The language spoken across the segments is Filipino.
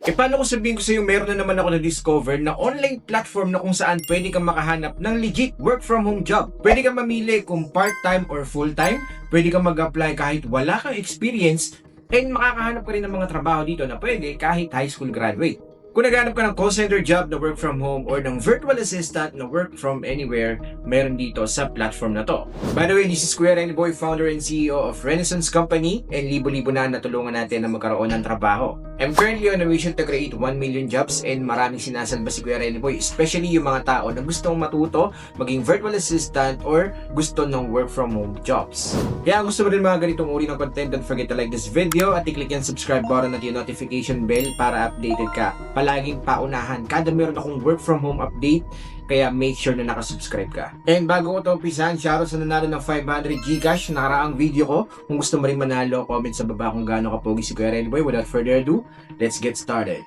Paano kung sabihin ko sa'yo, meron na naman ako na-discover na online platform na kung saan pwede kang makahanap ng legit work from home job. Pwede kang mamili kung part-time or full-time, pwede kang mag-apply kahit wala kang experience, and makakahanap ka rin ng mga trabaho dito na pwede kahit high school graduate. Kung naghanap ka ng call center job na work from home or ng virtual assistant na work from anywhere, meron dito sa platform na to. By the way, this is Kuya Renny Boy, founder and CEO of Renaissance Company, and libo-libo na natulungan natin na magkaroon ng trabaho. I'm currently on a mission to create 1 million jobs, and maraming sinasalba si Kuya Renny Boy, especially yung mga tao na gustong matuto, maging virtual assistant or gusto ng work from home jobs. Kaya kung gusto mo rin mga ganitong uri ng content, don't forget to like this video at i-click yung subscribe button at yung notification bell para updated ka. Palaging paunahan kada meron akong work from home update, kaya make sure na nakasubscribe ka. And bago ko ito umpisahan, shoutout sa nanalo ng 500 Gcash na nakaraang video ko. Kung gusto mo rin manalo, comment sa baba kung gaano kapogi si Kuya Renny Boy. Without further ado, let's get started.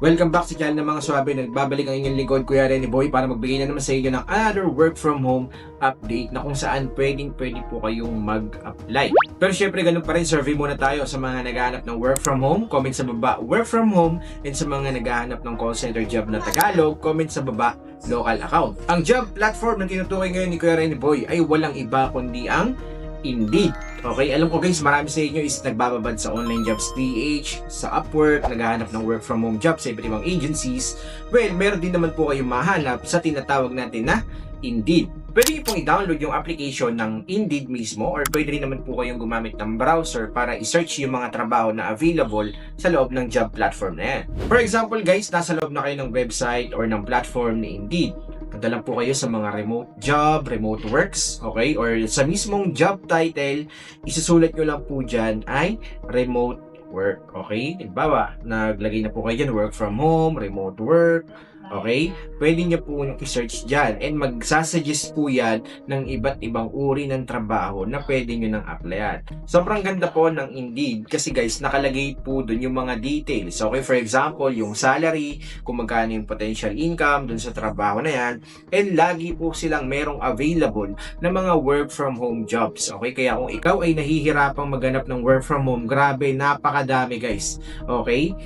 Welcome back sa channel ng mga swabe. Nagbabalik ang inyong lingkod, Kuya Renny Boy, para magbigay na naman sa inyo ng another work from home update na kung saan pwede po kayong mag-apply. Pero syempre, ganun pa rin, survey muna tayo sa mga naghahanap ng work from home. Comment sa baba, work from home. And sa mga naghahanap ng call center job na Tagalog, comment sa baba, local account. Ang job platform na tinutukoy ngayon ni Kuya Renny Boy ay walang iba kundi ang Indeed. Okay, alam ko guys, marami sa inyo is nagbababad sa online jobs PH, sa Upwork, naghahanap ng work from home jobs sa iba't ibang agencies. Well, meron din naman po kayong mahanap sa tinatawag natin na Indeed. Pwede nyo pong i-download yung application ng Indeed mismo, or pwede rin naman po kayong gumamit ng browser para i-search yung mga trabaho na available sa loob ng job platform na yan. For example guys, nasa loob na kayo ng website or ng platform ni Indeed. Punta lang po kayo sa mga remote job, remote works, okay? Or sa mismong job title, isusulat nyo lang po dyan ay remote work, okay? Halimbawa, naglagay na po kayo dyan, work from home, remote work, okay? Pwede nyo po i-search dyan, and magsasuggest po yan ng iba't ibang uri ng trabaho na pwede nyo nang applyan. Sobrang ganda po ng Indeed kasi guys, nakalagay po dun yung mga details. Okay, for example, yung salary, kung magkano yung potential income dun sa trabaho na yan, and lagi po silang merong available na mga work from home jobs. Okay, kaya kung ikaw ay nahihirapang maghanap ng work from home, grabe, napakadami guys. Okay?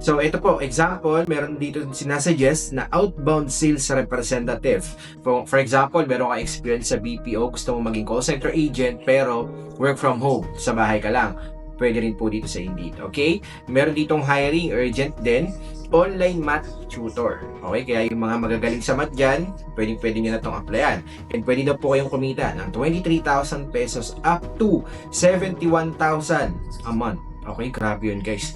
So, ito po, example, meron dito sinasuggest na outbound sales representative. For example, meron ka experience sa BPO, gusto mo maging call center agent, pero work from home, sa bahay ka lang. Pwede rin po dito sa Indeed, okay? Meron ditong hiring urgent din, online math tutor. Okay, kaya yung mga magagaling sa math dyan, pwede nyo na itong applyan. And pwede na po kayong kumita ng 23,000 pesos up to 71,000 a month. Okay, grabe yun guys.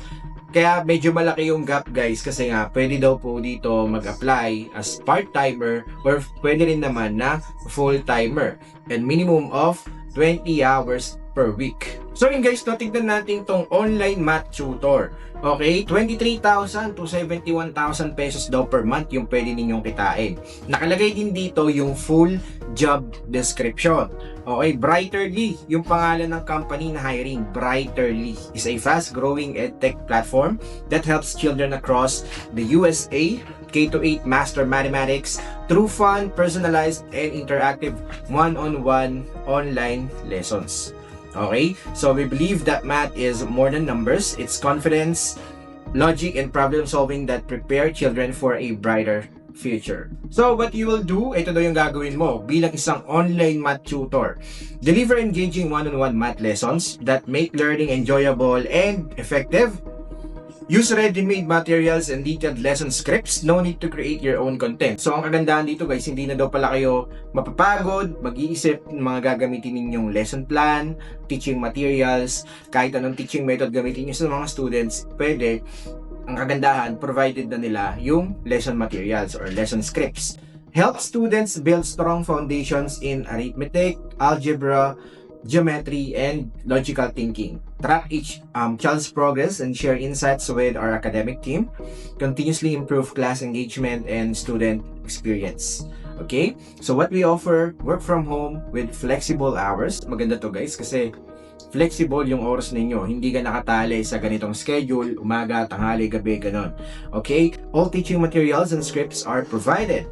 Kaya medyo malaki yung gap guys, kasi nga pwede daw po dito mag-apply as part-timer or pwede rin naman na full-timer, and minimum of 20 hours per week. So yun guys, tignan natin tong online math tutor. Okay, 23,000 to 71,000 pesos daw per month yung pwede ninyong kitain. Nakalagay din dito yung full job description. Okay, Brighterly, yung pangalan ng company na hiring. Brighterly is a fast-growing edtech platform that helps children across the USA K-8 master mathematics through fun, personalized, and interactive one-on-one online lessons. Okay, so we believe that math is more than numbers. It's confidence, logic, and problem solving that prepare children for a brighter future. So what you will do, ito daw yung gagawin mo bilang isang online math tutor. Deliver engaging one-on-one math lessons that make learning enjoyable and effective. Use ready-made materials and detailed lesson scripts. No need to create your own content. So ang kagandahan dito guys, hindi na daw pala kayo mapapagod, mag-iisip ng mga gagamitin ninyong lesson plan, teaching materials, kahit anong teaching method gamitin niyo sa mga students, pwede. Ang kagandahan, provided na nila yung lesson materials or lesson scripts. Help students build strong foundations in arithmetic, algebra, geometry, and logical thinking. Track each child's progress and share insights with our academic team. Continuously improve class engagement and student experience. Okay? So what we offer, work from home with flexible hours. Maganda to guys kasi flexible yung oras ninyo. Hindi ka nakatali sa ganitong schedule, umaga, tanghali, gabi, ganon. Okay? All teaching materials and scripts are provided.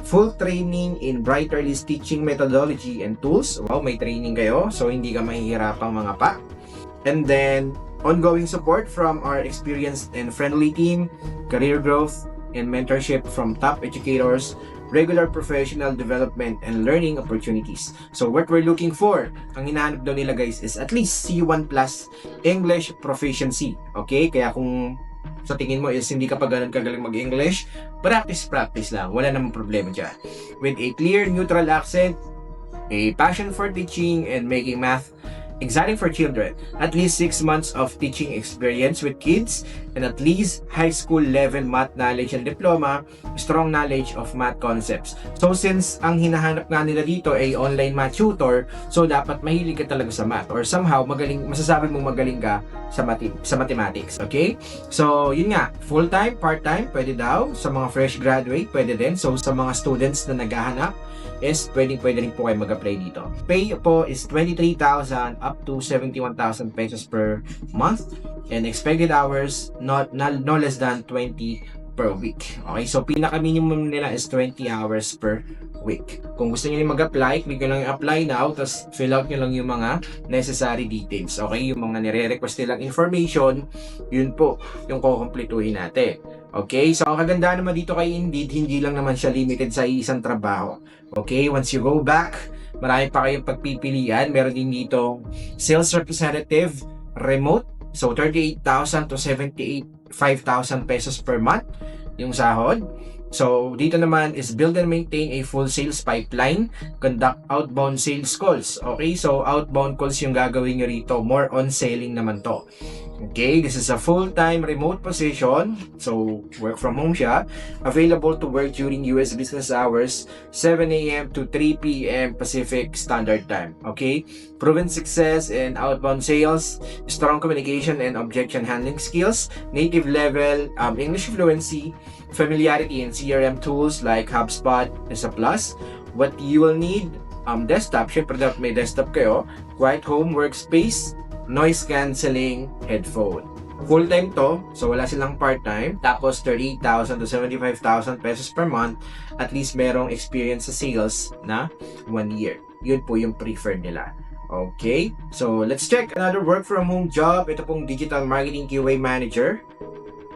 Full training in Brighterly's teaching methodology and tools. Wow, may training kayo. So, hindi ka mahihirapang mga pa. And then, ongoing support from our experienced and friendly team, career growth and mentorship from top educators, regular professional development and learning opportunities. So what we're looking for, ang hinahanap daw nila guys is at least C1 plus English proficiency. Okay? Kaya kung sa tingin mo is hindi ka pa ganun kagaling mag-English, practice lang. Wala namang problema dyan. With a clear, neutral accent, a passion for teaching and making math exciting for children, at least 6 months of teaching experience with kids, and at least high school level math knowledge and diploma, strong knowledge of math concepts. So since ang hinahanap nga nila dito ay online math tutor, so dapat mahilig ka talaga sa math or somehow magaling, masasabi mong magaling ka sa mathematics. Okay? So yun nga, full-time, part-time, pwede daw. Sa mga fresh graduate, pwede din. So sa mga students na naghahanap, is pwede rin po kayo mag-apply dito. Pay po is 23,000 up to 71,000 pesos per month, and expected hours no less than 20 per week. Okay, so pinaka minimum nila is 20 hours per week. Kung gusto niyo mag-apply, click nyo lang yung apply now, tapos fill out nyo lang yung mga necessary details. Okay, yung mga nire-request nilang information, yun po yung kukumpletuhin natin. Okay, so ang kagandahan naman dito kay Indeed, hindi lang naman siya limited sa isang trabaho. Okay, once you go back, marami pa kayong pagpipilian. Meron din dito sales representative, remote. So 38,000 to 75,000 pesos per month yung sahod. So dito naman is build and maintain a full sales pipeline, conduct outbound sales calls. Okay, so outbound calls yung gagawin nyo rito, more on selling naman to. Okay, this is a full-time remote position. So, work from home siya. Available to work during US business hours, 7 a.m. to 3 p.m. Pacific Standard Time. Okay? Proven success in outbound sales, strong communication and objection handling skills, native level English fluency, familiarity in CRM tools like HubSpot is a plus. What you will need, desktop, syempre dapat may desktop kayo, quiet home workspace, noise cancelling headphone. Full-time to, so wala silang part-time. Tapos 30,000 to 75,000 pesos per month. At least merong experience sa sales na 1 year. Yun po yung preferred nila. Okay, so let's check another work from home job. Ito pong Digital Marketing QA Manager.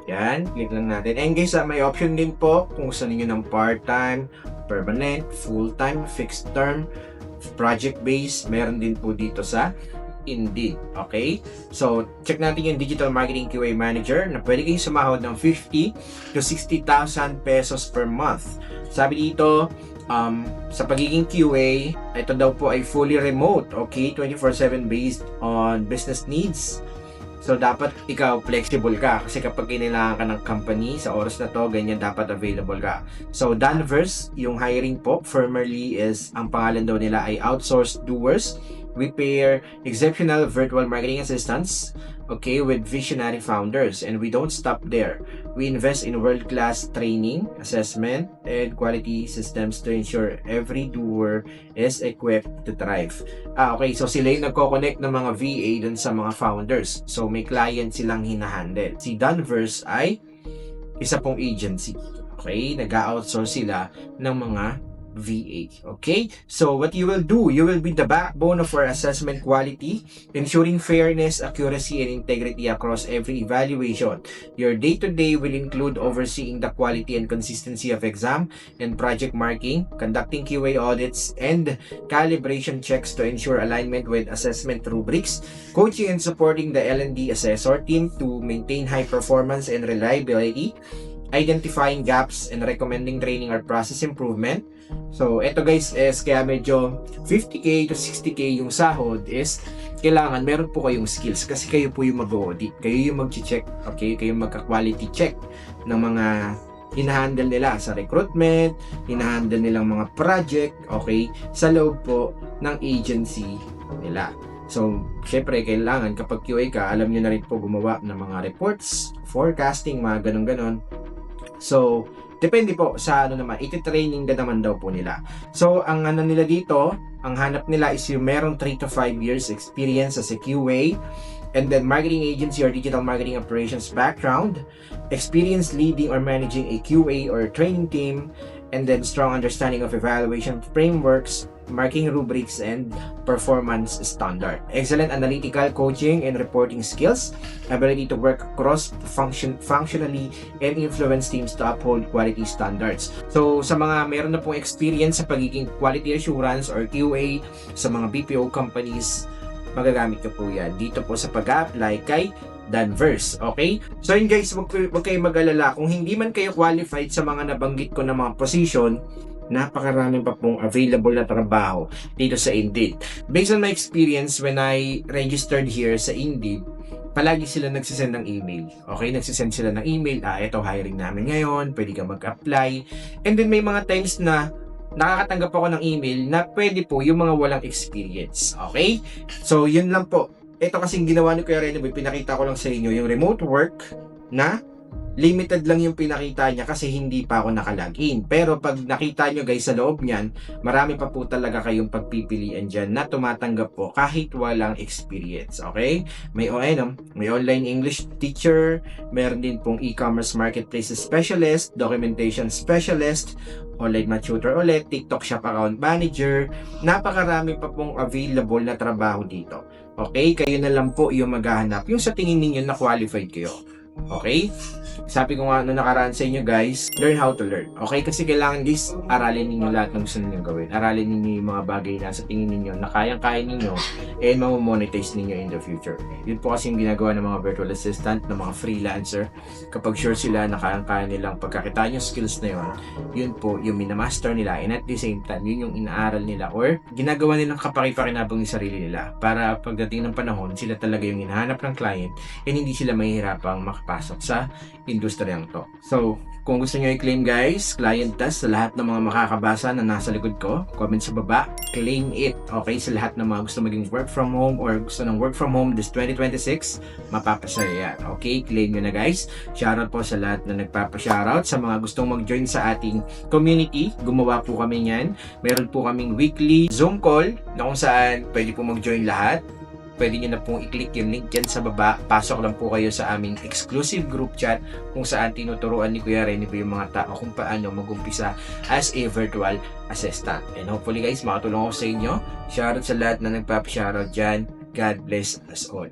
Yan, click lang natin. And guys, may option din po kung gusto niyo ng part-time, permanent, full-time, fixed term, project-based. Meron din po dito sa Indeed. Okay? So, check natin yung Digital Marketing QA Manager na pwede kayong sumahod ng 50 to 60,000 pesos per month. Sabi dito, sa pagiging QA, ito daw po ay fully remote. Okay? 24/7 based on business needs. So, dapat ikaw flexible ka kasi kapag kailangan ka ng company sa oras na to, ganyan dapat available ka. So, Danvers, yung hiring po, formerly is, ang pangalan daw nila ay outsourced doers. We pair exceptional virtual marketing assistants, okay, with visionary founders, and we don't stop there. We invest in world-class training, assessment, and quality systems to ensure every doer is equipped to thrive. Okay, so sila yung nagko-connect ng mga VA dun sa mga founders. So may client silang hinahandle. Si Danvers ay isa pong agency. Okay, nag-outsource sila ng mga VA. Okay? So, what you will do, you will be the backbone of our assessment quality, ensuring fairness, accuracy, and integrity across every evaluation. Your day-to-day will include overseeing the quality and consistency of exam and project marking, conducting QA audits, and calibration checks to ensure alignment with assessment rubrics, coaching and supporting the L&D assessor team to maintain high performance and reliability, identifying gaps and recommending training or process improvement. So, ito guys is kaya medyo 50k to 60k yung sahod is kailangan meron po kayong skills kasi kayo po yung mag-audit, kayo yung mag-check, okay, kayo magka-quality check ng mga hinahandle nila sa recruitment, hinahandle nilang mga project, okay, sa loob po ng agency nila. So, syempre, kailangan kapag QA ka, alam nyo na rin po gumawa ng mga reports, forecasting, mga ganun-ganon. So, depende po sa ano naman, iti-training ka naman daw po nila. So, ang ano nila dito, ang hanap nila is yung merong 3 to 5 years experience as a QA, and then marketing agency or digital marketing operations background, experience leading or managing a QA or training team, and then strong understanding of evaluation frameworks, marking rubrics, and performance standard. Excellent analytical, coaching, and reporting skills, ability to work functionally and influence teams to uphold quality standards. So, sa mga meron na pong experience sa pagiging quality assurance or QA sa mga BPO companies, magagamit nyo po yan dito po sa pag-apply kay Danvers. Okay? So yun guys, wag kayong mag-alala. Kung hindi man kayo qualified sa mga nabanggit ko na mga position, napakaraming pa pong available na trabaho dito sa Indeed. Based on my experience when I registered here sa Indeed, palagi sila nagsisend ng email. Okay? Nagsisend sila ng email. Ito hiring namin ngayon. Pwede ka mag-apply. And then may mga times na nakakatanggap ako ng email na pwede po yung mga walang experience. Okay? So yun lang po. Ito kasing ginawa ni Kuya Rene Boy, pinakita ko lang sa inyo yung remote work na limited lang yung pinakita niya kasi hindi pa ako nakalagin. Pero pag nakita nyo guys sa loob niyan, marami pa po talaga kayong pagpipilian dyan na tumatanggap po kahit walang experience. Okay? May online English teacher, meron din pong e-commerce marketplace specialist, documentation specialist, online math tutor ulit, TikTok shop account manager, napakarami pa pong available na trabaho dito. Okay? Kayo na lang po yung maghahanap yung sa tingin ninyo na qualified kayo. Okay? Sabi ko nga nung nakaraan sa inyo guys, learn how to learn. Okay? Kasi kailangan guys, aralin ninyo lahat ng gusto ninyong gawin. Aralin ninyo yung mga bagay na sa tingin ninyo na kayang-kaya ninyo and mamamonetize ninyo in the future. Yun po kasi yung ginagawa ng mga virtual assistant, ng mga freelancer. Kapag sure sila na kayang-kaya nilang pagkakitaan yung skills na yun, yun po yung minamaster nila and at the same time, yun yung inaaral nila or ginagawa nilang kapaki-pakinabang yung sarili nila para pagdating ng panahon, sila talaga yung hinahanap ng client and hindi sila mahihirapang makapasok sa industriyang to. So, kung gusto nyo i-claim guys, client test sa lahat ng mga makakabasa na nasa likod ko, comment sa baba, claim it. Okay, sa lahat ng mga gusto maging work from home or gusto ng work from home this 2026, mapapasaya yan. Okay, claim nyo na guys. Shoutout po sa lahat na nagpapa-shoutout. Sa mga gustong mag-join sa ating community, gumawa po kami yan. Meron po kaming weekly Zoom call na kung saan pwede po mag-join lahat. Pwede nyo na pong i-click yung link dyan sa baba. Pasok lang po kayo sa aming exclusive group chat kung saan tinuturuan ni Kuya Rene po yung mga tao kung paano mag-umpisa as a virtual assistant. And hopefully guys, makatulong ako sa inyo. Shoutout sa lahat na nagpapa-shoutout dyan. God bless us all.